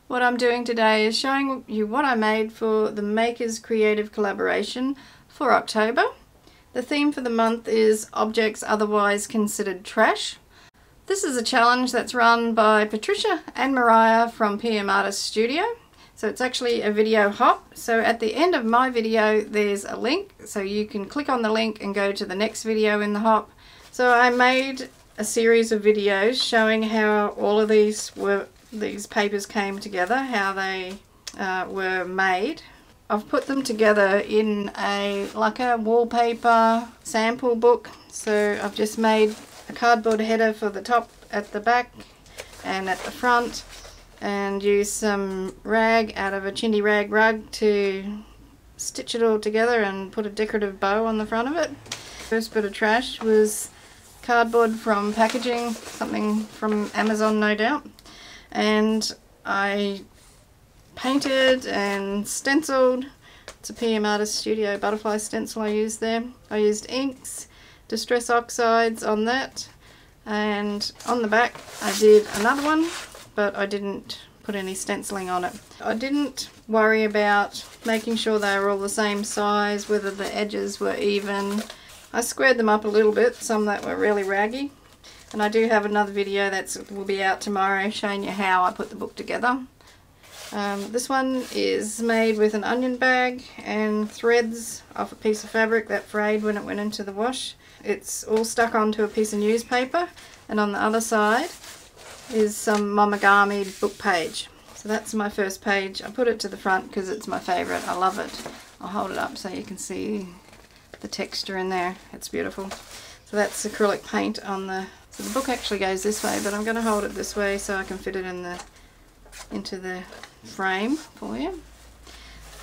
What I'm doing today is showing you what I made for the Makers Creative Collaboration for October. The theme for the month is Objects Otherwise Considered Trash. This is a challenge that's run by Patricia and Mariah from PM Artist Studio. So it's actually a video hop. So at the end of my video there's a link, so you can click on the link and go to the next video in the hop. So I made a series of videos showing how all of these papers came together, how they were made. I've put them together in like a wallpaper sample book. So I've just made a cardboard header for the top at the back and at the front, and used some rag out of a chintzy rag rug to stitch it all together and put a decorative bow on the front of it. First bit of trash was cardboard from packaging, something from Amazon no doubt, and I painted and stenciled. It's a PM Artist Studio butterfly stencil I used there. I used inks, distress oxides on that, and on the back I did another one, but I didn't put any stenciling on it. I didn't worry about making sure they were all the same size, whether the edges were even. I squared them up a little bit, some that were really raggy, and I do have another video that will be out tomorrow showing you how I put the book together. This one is made with an onion bag and threads off a piece of fabric that frayed when it went into the wash. It's all stuck onto a piece of newspaper, and on the other side is some Momigami book page. So that's my first page. I put it to the front because it's my favourite. I love it. I'll hold it up so you can see the texture in there. It's beautiful. So that's acrylic paint on the... So the book actually goes this way, but I'm going to hold it this way so I can fit it in into the frame for you.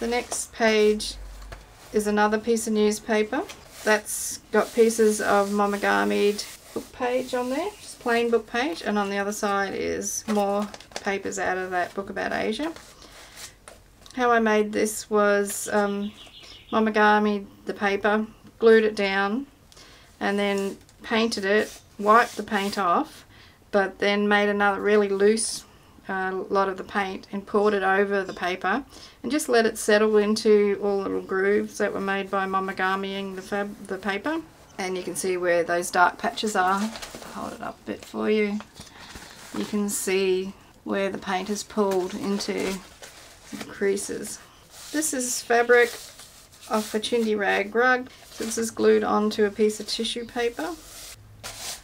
The next page is another piece of newspaper. That's got pieces of Momigami book page on there, just plain book page, and on the other side is more papers out of that book about Asia. How I made this was Momigami the paper, glued it down, and then painted it, wiped the paint off, but then made another really loose lot of the paint and poured it over the paper and just let it settle into all the little grooves that were made by Momigamiing the paper. And you can see where those dark patches are. I'll hold it up a bit for you. You can see where the paint has pulled into the creases. This is fabric off a chintzy rag rug. So this is glued onto a piece of tissue paper.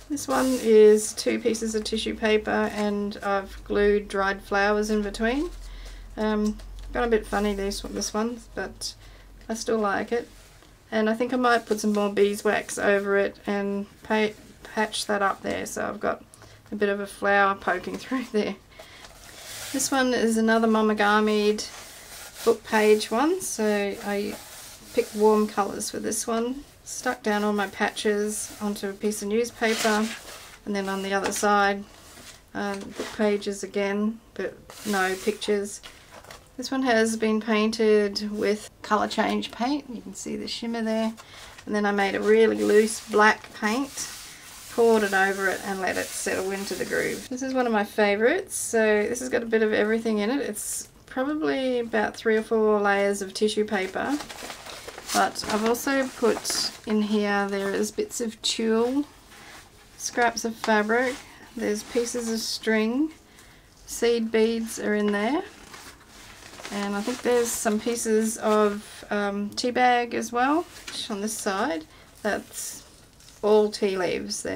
This one is 2 pieces of tissue paper, and I've glued dried flowers in between. Got a bit funny this one, but I still like it. And I think I might put some more beeswax over it and patch that up there, so I've got a bit of a flower poking through there. This one is another Momigami book page one, so I picked warm colours for this one. Stuck down all my patches onto a piece of newspaper, and then on the other side book pages again, but no pictures. This one has been painted with colour change paint. You can see the shimmer there, and then I made a really loose black paint, poured it over it and let it settle into the groove. This is one of my favourites. So this has got a bit of everything in it. It's probably about 3 or 4 layers of tissue paper. But I've also put in here, there is bits of tulle, scraps of fabric, there's pieces of string, seed beads are in there, and I think there's some pieces of tea bag as well on this side. That's all tea leaves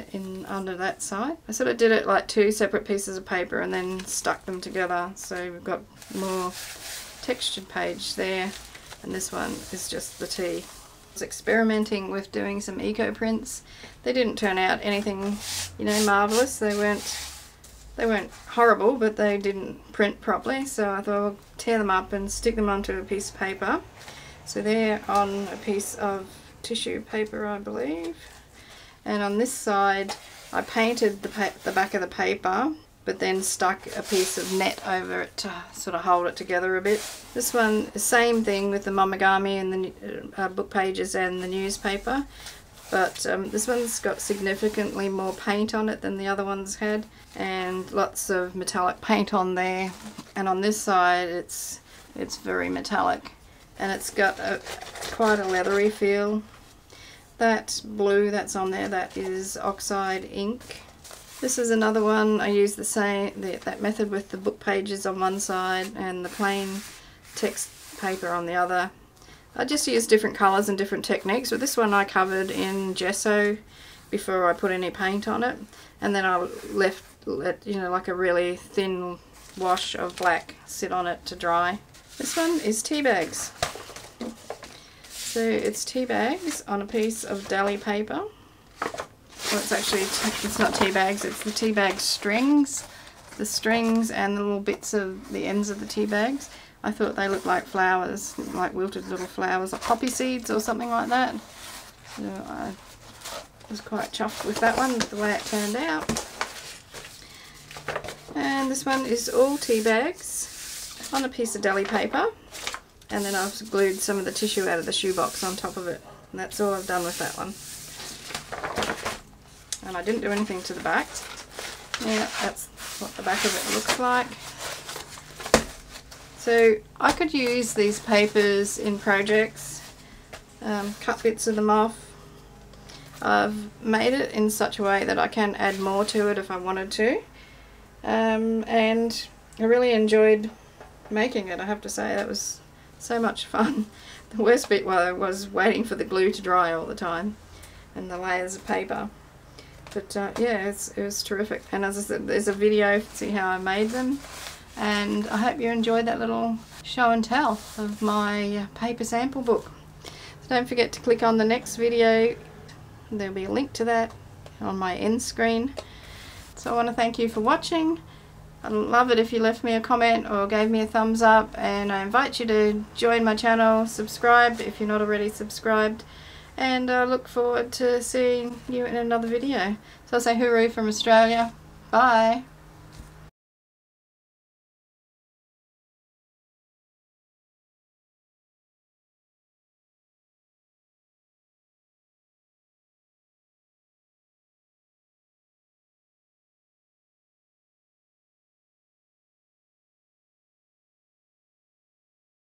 under that side. I sort of did it like 2 separate pieces of paper and then stuck them together, so we've got more textured page there. And this one is just the tea. I was experimenting with doing some eco prints. They didn't turn out anything, you know, marvellous. They weren't horrible, but they didn't print properly. So I thought I'll tear them up and stick them onto a piece of paper. So they're on a piece of tissue paper, I believe. And on this side, I painted the back of the paper, but then stuck a piece of net over it to sort of hold it together a bit. This one, the same thing with the Momigami and the book pages and the newspaper. but this one's got significantly more paint on it than the other ones had, and lots of metallic paint on there, and on this side it's very metallic, and it's got quite a leathery feel. That blue that's on there, that is oxide ink. This is another one. I use the same that method with the book pages on one side and the plain text paper on the other. I just use different colours and different techniques, but this one I covered in gesso before I put any paint on it, and then I let you know, like a really thin wash of black sit on it to dry. This one is tea bags. So it's tea bags on a piece of deli paper. Well, it's not tea bags, it's the tea bag strings. The strings and the little bits of the ends of the tea bags. I thought they looked like flowers, like wilted little flowers, like poppy seeds or something like that. So I was quite chuffed with that one, the way it turned out. And this one is all tea bags on a piece of deli paper. And then I've glued some of the tissue out of the shoebox on top of it. And that's all I've done with that one. And I didn't do anything to the back. Yeah, that's what the back of it looks like. So I could use these papers in projects, cut bits of them off. I've made it in such a way that I can add more to it if I wanted to. And I really enjoyed making it, I have to say. That was so much fun. The worst bit was waiting for the glue to dry all the time and the layers of paper. But yeah, it was terrific. And as I said, there's a video to see how I made them. And I hope you enjoyed that little show and tell of my paper sample book. So don't forget to click on the next video. There'll be a link to that on my end screen. So I want to thank you for watching. I'd love it if you left me a comment or gave me a thumbs up, and I invite you to join my channel, subscribe if you're not already subscribed, and I look forward to seeing you in another video. So I'll say hooroo from Australia. Bye!